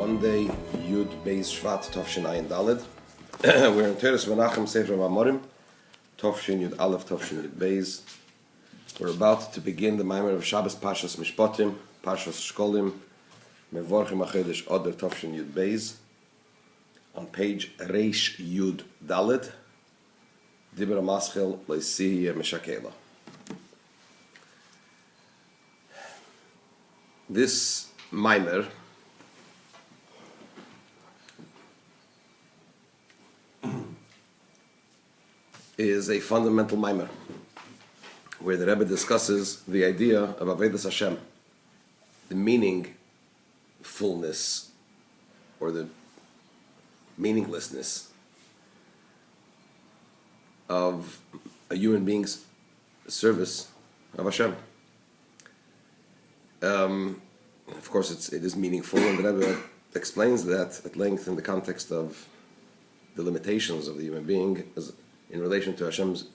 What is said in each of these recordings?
Monday, Yud Beis Shvat Tovshin Ayin Daled. We're in Teres Menachem Sefer Mamorim, Tovshin Yud Aleph, Tovshin Yud Beis. We're about to begin the Mamar of Shabbos Pashas Mishpatim, Pashas Shkolim, Mevorchim HaChodesh Oder Tovshin Yud Beis. On page Reish Yud Daled, Dibra Maschel Sihiye Meshakeiloh. This Mamar is a fundamental Mamar where the Rebbe discusses the idea of Avodas Hashem, the meaningfulness or the meaninglessness of a human being's service of Hashem. Of course, it is meaningful, and the Rebbe explains that at length in the context of the limitations of the human being in relation to Hashem's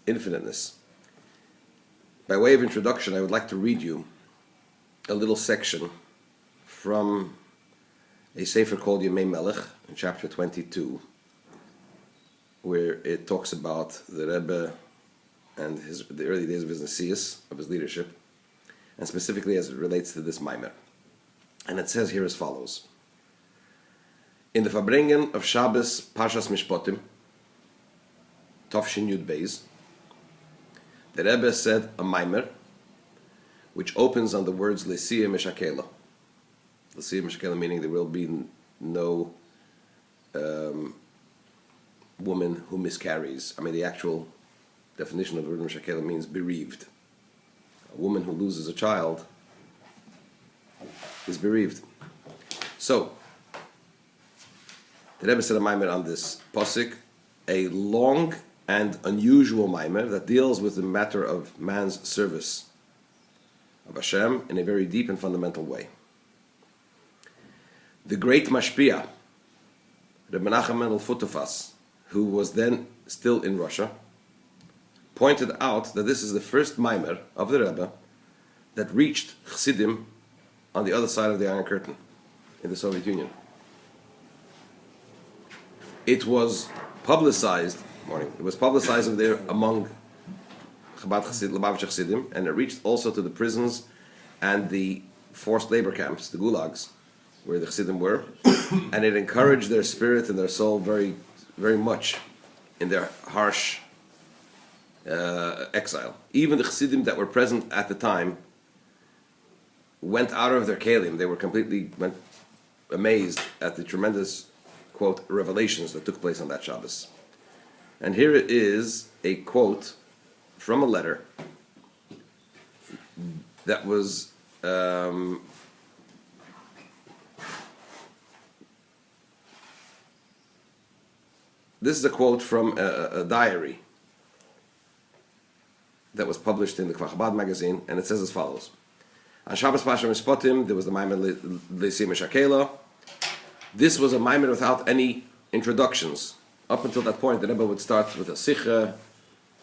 infiniteness. By way of introduction, I would like to read you a little section from a sefer called Yemei Melech, in chapter 22, where it talks about the Rebbe and the early days of his nesius, of his leadership, and specifically as it relates to this Mamar. And it says here as follows: in the Verbringen of Shabbos Pashas Mishpatim, Tovshin Yud Beis, the Rebbe said a Mamar which opens on the words Sihiye Meshakeiloh. Sihiye Meshakeiloh meaning there will be no woman who miscarries. I mean, the actual definition of the word Meshakeiloh means bereaved. A woman who loses a child is bereaved. So, the Rebbe said a Mamar on this pasuk, a long and unusual Mamar that deals with the matter of man's service of Hashem in a very deep and fundamental way. The great Mashpia, Reb Menachem Mendel Futufas, who was then still in Russia, pointed out that this is the first Mamar of the Rebbe that reached Chassidim on the other side of the Iron Curtain in the Soviet Union. It was publicized over there among Chabad Lubavitch Chassidim, and it reached also to the prisons and the forced labor camps, the gulags, where the Chassidim were, and it encouraged their spirit and their soul very, very much in their harsh exile. Even the Chassidim that were present at the time went out of their kelim. They were completely amazed at the tremendous, quote, revelations that took place on that Shabbos. And here it is a quote from a letter that was this is a quote from a diary that was published in the Chabad magazine, and it says as follows: on Shabbos Pashas Mishpatim, there was the Mamar Sihiye Meshakeiloh. This was a Mamar without any introductions. Up until that point, the Rebbe would start with a Sicha,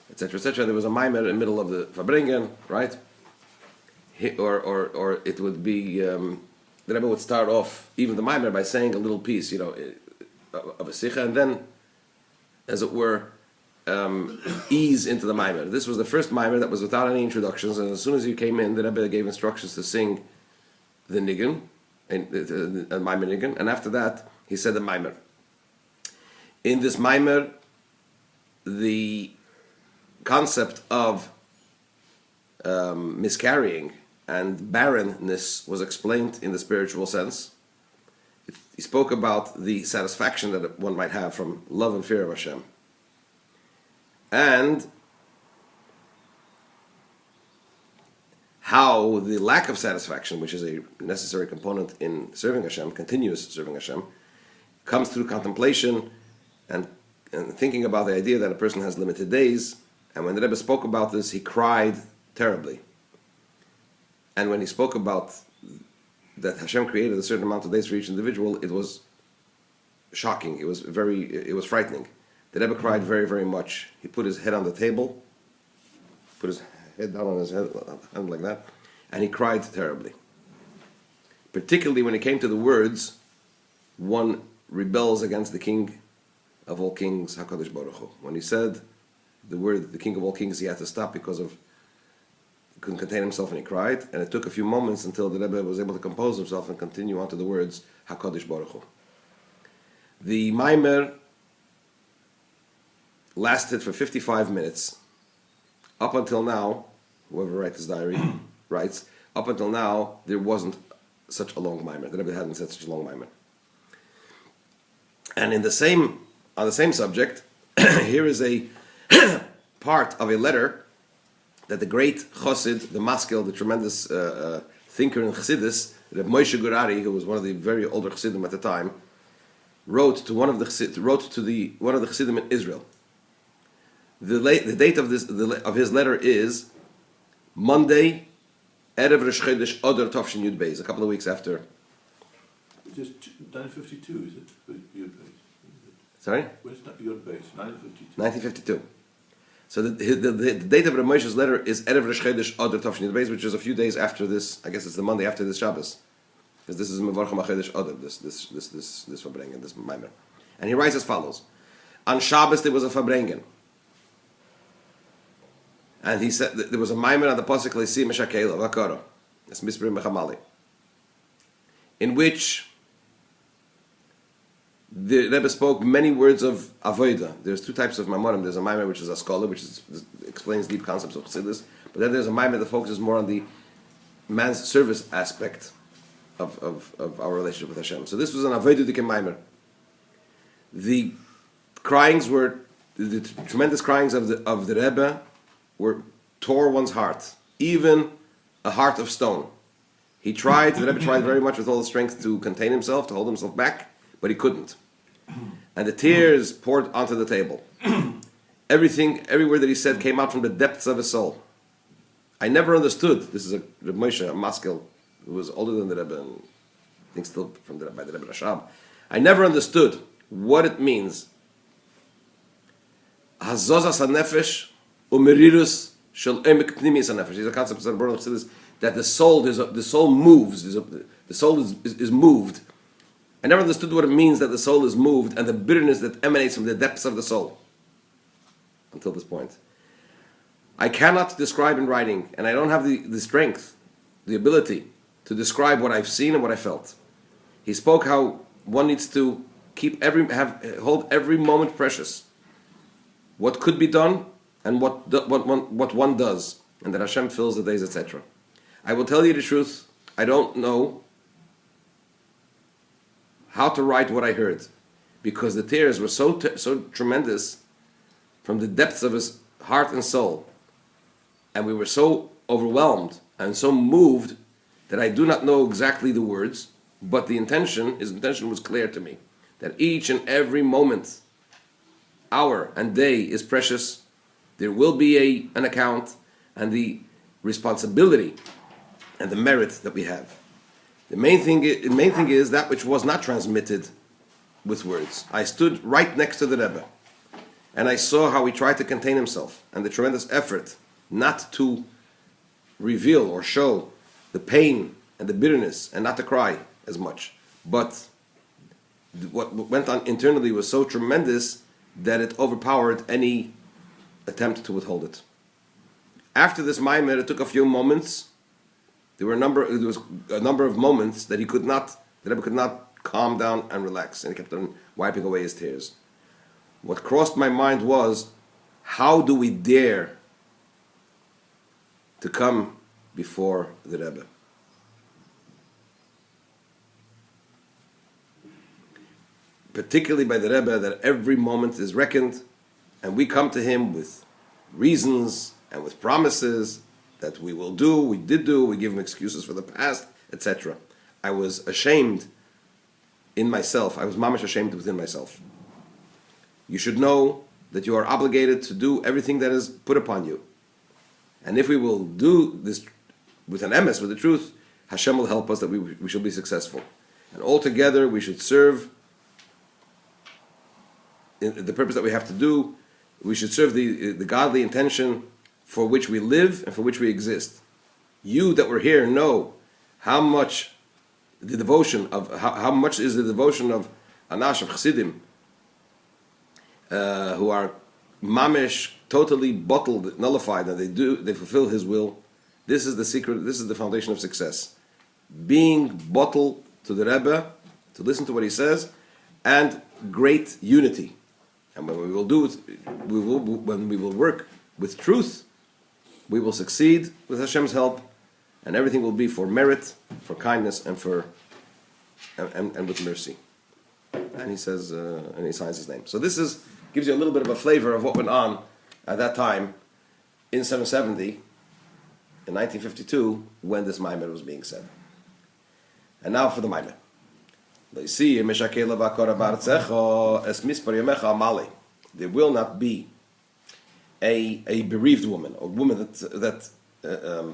etc., etc. There was a Mamar in the middle of the Verbringen, right? Or it would be the Rebbe would start off even the Mamar by saying a little piece, of a Sicha, and then, as it were, ease into the Mamar. This was the first Mamar that was without any introductions, and as soon as you came in, the Rebbe gave instructions to sing the Nigun, and Mamar Nigun, and after that, he said the Mamar. In this Mamar, the concept of miscarrying and barrenness was explained in the spiritual sense. He spoke about the satisfaction that one might have from love and fear of Hashem, and how the lack of satisfaction, which is a necessary component in serving Hashem, continuous serving Hashem, comes through contemplation and thinking about the idea that a person has limited days. And when the Rebbe spoke about this, he cried terribly. And when he spoke about that Hashem created a certain amount of days for each individual, it was shocking. It was frightening. The Rebbe cried very, very much. He put his head on the table, put his head down on his head like that, and he cried terribly. particularly when it came to the words, one rebels against the King of all kings, HaKadosh Baruch Hu. When he said the word, the King of all kings, he had to stop because he couldn't contain himself and he cried. And it took a few moments until the Rebbe was able to compose himself and continue on to the words, HaKadosh Baruch Hu. The Mamar lasted for 55 minutes. Up until now, whoever writes this diary writes, up until now, there wasn't such a long Mamar. The Rebbe hadn't said such a long Mamar. And on the same subject, here is a part of a letter that the great Chassid, the Maskil, the tremendous thinker in Chassidus, Reb Moshe Gurari, who was one of the very older Chassidim at the time, wrote to one of the Chassidim in Israel. The date of his letter is Monday, Erev Rosh Chodesh Adar Tafshin Yud Beis, a couple of weeks after. Just 952, is it? Yud Beis. Sorry? Where's Yud Beis? 952. 1952. So the date of Reb Moshe's letter is Erev Rosh Chodesh Adar Tafshin Yud Beis, which is a few days after this. I guess it's the Monday after this Shabbos, because this is Mevarchim HaChodesh Adar. This Fabrengen, this Mamar, and he writes as follows: on Shabbos there was a Fabrengen, and he said there was a Mamar on the pasuk Sihiye Meshakeiloh Vakaro, it's Misprim Mechamali, in which the Rebbe spoke many words of avodah. There's two types of Mamarim. There's a Mamar which is a scholar, which explains deep concepts of Chassidus. But then there's a Mamar that focuses more on the man's service aspect of our relationship with Hashem. So this was an avodah dikem Mamar. The cryings were, the tremendous cryings of the Rebbe tore one's heart, even a heart of stone. The Rebbe tried very much with all the strength to contain himself, to hold himself back, but he couldn't. And the tears poured onto the table. Every word that he said came out from the depths of his soul. I never understood. This is a Reb Moshe, a Maskil, who was older than the Rebbe, and I think still by the Rebbe Rashab. I never understood what it means. Hazozas hanefesh umerirus shel emek pnimis hanefesh. These are concepts that the soul moves. The soul is moved. I never understood what it means that the soul is moved and the bitterness that emanates from the depths of the soul. Until this point. I cannot describe in writing, and I don't have the strength, the ability to describe what I've seen and what I felt. He spoke how one needs to hold every moment precious. What could be done and what one does, and that Hashem fills the days, etc. I will tell you the truth, I don't know how to write what I heard, because the tears were so tremendous from the depths of his heart and soul, and we were so overwhelmed and so moved that I do not know exactly the words, but his intention was clear to me, that each and every moment, hour and day is precious. There will be an account, and the responsibility and the merit that we have. The main thing is that which was not transmitted with words. I stood right next to the Rebbe, and I saw how he tried to contain himself, and the tremendous effort not to reveal or show the pain and the bitterness, and not to cry as much. But what went on internally was so tremendous that it overpowered any attempt to withhold it. After this Mamar, it took a few moments. There was a number of moments that the Rebbe could not calm down and relax, and he kept on wiping away his tears. What crossed my mind was, how do we dare to come before the Rebbe? Particularly by the Rebbe, that every moment is reckoned, and we come to him with reasons and with promises that we will do, we did do, we give him excuses for the past, etc. I was ashamed in myself. I was mamish ashamed within myself. You should know that you are obligated to do everything that is put upon you. And if we will do this with an emes, with the truth, Hashem will help us that we shall be successful. And altogether we should serve in the purpose that we have to do. We should serve the godly intention for which we live and for which we exist. You that were here know how much the devotion of how much is the devotion of Anash of Chassidim who are mamish, totally bottled, nullified, and they fulfill his will. This is the secret. This is the foundation of success. Being bottled to the Rebbe, to listen to what he says, and great unity. And when we will do it, when we will work with truth, we will succeed with Hashem's help, and everything will be for merit, for kindness, and with mercy. And he says, and he signs his name. So this gives you a little bit of a flavor of what went on at that time in 770, in 1952, when this Mamar was being said. And now for the Mamar. Sihiye Meshakeiloh v'akora b'artzecha es mispar yamecha amali. There will not be a bereaved woman, a woman that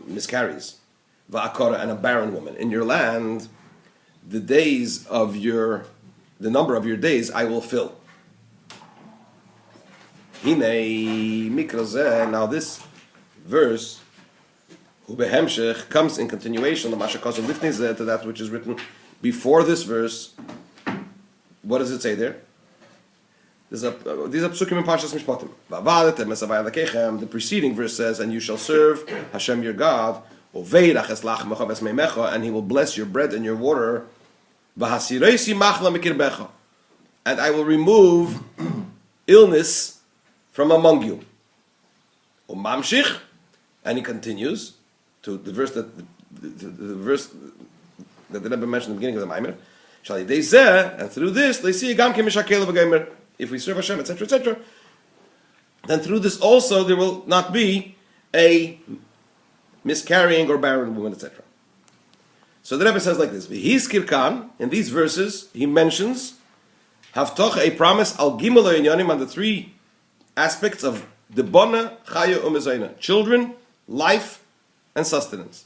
miscarries, v'akora, and a barren woman in your land. The number of your days I will fill. Hinei mikra zeh. Now this verse, hu behemshech, comes in continuation to that which is written before this verse. What does it say there? These are psukim in Parshas Mishpatim. The preceding verse says, "And you shall serve Hashem your God, and He will bless your bread and your water, and I will remove illness from among you." And he continues to the verse that the Rebbe mentioned at the beginning of the Mamar. And through this, if we serve Hashem, etc., etc., then through this also there will not be a miscarrying or barren woman, etc. So the Rebbe says like this: in these verses, he mentions Havtoch, a promise al gimel inyanim, on the three aspects of the bona, chaya, umezayna, children, life, and sustenance.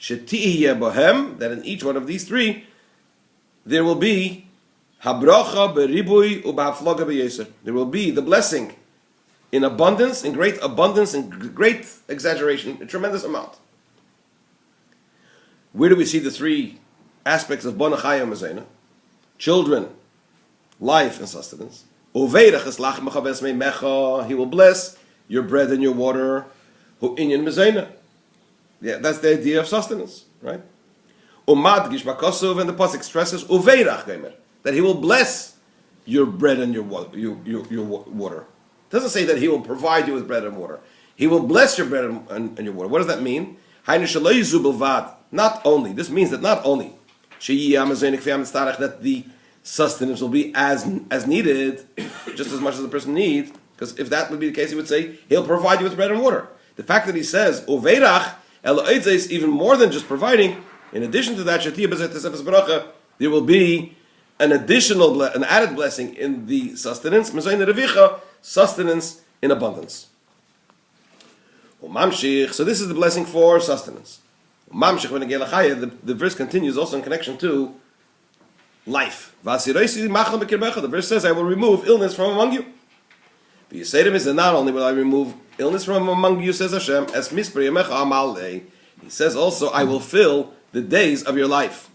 Shetihiye bohem, that in each one of these three there will be habrocha beribui ubahafloga beyeser. There will be the blessing in abundance, in great exaggeration, a tremendous amount. Where do we see the three aspects of bona, chaya, umezayna? Children, life, and sustenance. He will bless your bread and your water. Yeah, that's the idea of sustenance, right? And the pasuk stresses that He will bless your bread and your water. It doesn't say that He will provide you with bread and water. He will bless your bread and your water. What does that mean? Not only. This means that not only that the sustenance will be as needed, just as much as the person needs, because if that would be the case, he would say He'll provide you with bread and water. The fact that he says uveirach is even more than just providing. In addition to that, there will be an added blessing in the sustenance, sustenance in abundance. So this is the blessing for sustenance. The verse continues also in connection to life. The verse says, I will remove illness from among you. The Yisraelim is that not only will I remove illness from among you, says Hashem, as mispar yamecha amalei. He says also, I will fill the days of your life.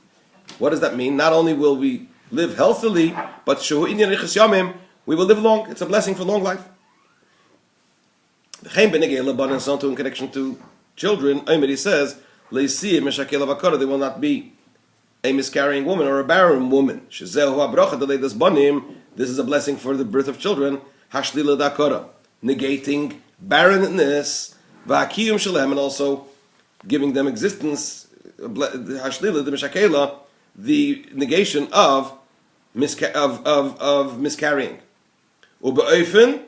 What does that mean? Not only will we live healthily, but shehu inyan yichas yamim, we will live long. It's a blessing for long life. In connection to children, he says, Sihiye Meshakeiloh v'akora, there will not be a miscarrying woman or a barren woman. This is a blessing for the birth of children. Hashlila dakora, negating barrenness, va'akiyum shalem, and also giving them existence. Hashlila the Meshakeiloh, the negation of miscarrying. Ube'ofen,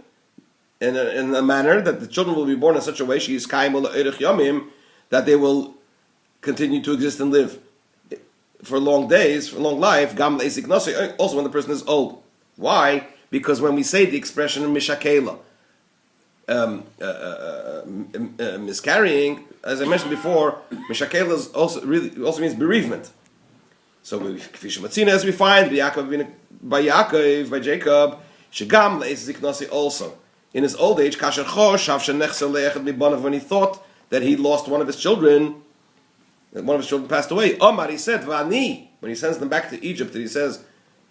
in a manner that the children will be born in such a way, she is kaim erech yamim, that they will continue to exist and live for long days, for long life. Gam le'esik nasi, also when the person is old. Why? Because when we say the expression Meshakeiloh, miscarrying, as I mentioned before, Meshakeiloh also means bereavement. So as we find by Yaakov, by Jacob, Shegam le'esik nasi also. In his old age, when he thought that he lost one of his children, that one of his children passed away. Omar, he said, Vani, when he sends them back to Egypt, and he says,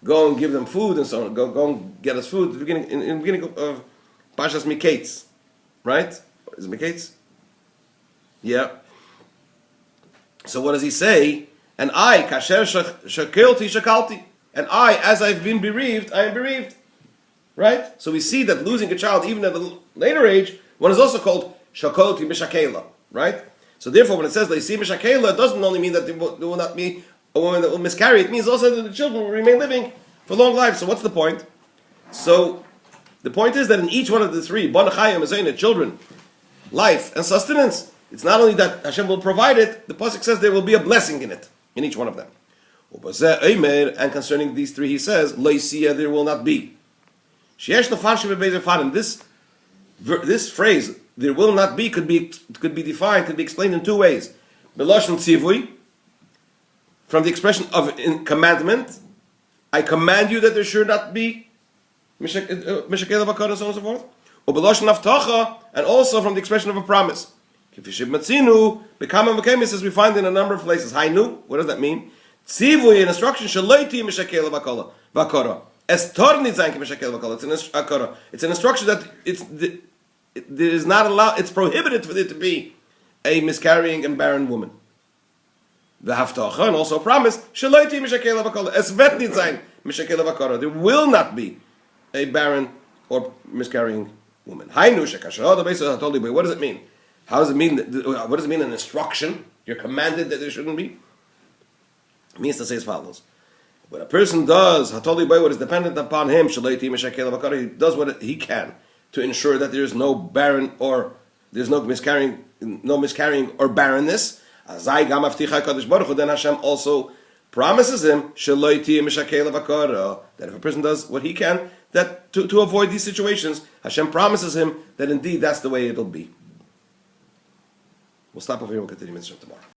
go and give them food and so on, go and get us food, in the beginning of Pashas Miketz, right? Is it Miketz? Yeah. So what does he say? And I, kasher shakelti shakalti. And I, as I've been bereaved, I am bereaved. Right? So we see that losing a child, even at a later age, one is also called shakolti meshakeiloh. Right? So therefore, when it says Sihiye Meshakeiloh, it doesn't only mean that there will not be a woman that will miscarry. It means also that the children will remain living for long lives. So what's the point? So the point is that in each one of the three, Bon Chayim, Azayna, children, life, and sustenance, it's not only that Hashem will provide it, the Pasuk says there will be a blessing in it, in each one of them. And concerning these three, he says, there will not be. This phrase, there will not be, could be defined, could be explained in two ways. Belashon tzivui, from the expression of commandment, I command you that there should not be Meshakeiloh v'akara, and so on and so forth. Or belashon avtacha, and also from the expression of a promise. Matzinu, as we find in a number of places. Hainu, what does that mean? Tzivui, an instruction, shaloiti Meshakeiloh v'akara. Es tornit zayin Meshakeiloh v'akara. It's an instruction that it is not allowed. It's prohibited for there to be a miscarrying and barren woman. The haftacha, and also a promise, shaloiti Meshakeiloh v'akara. Es vetnit zayin Meshakeiloh v'akara. There will not be a barren or miscarrying woman. Hainu shekasher. The basis I told you. What does it mean? How does it mean? What does it mean? An instruction? You're commanded that there shouldn't be. It means to say as follows: when a person does hatoli by what is dependent upon him, he does what he can to ensure that there is no barren or there's no miscarrying or barrenness. Then Hashem also promises him that if a person does what he can, that to avoid these situations, Hashem promises him that indeed that's the way it'll be. We'll stop over here. We'll continue tomorrow.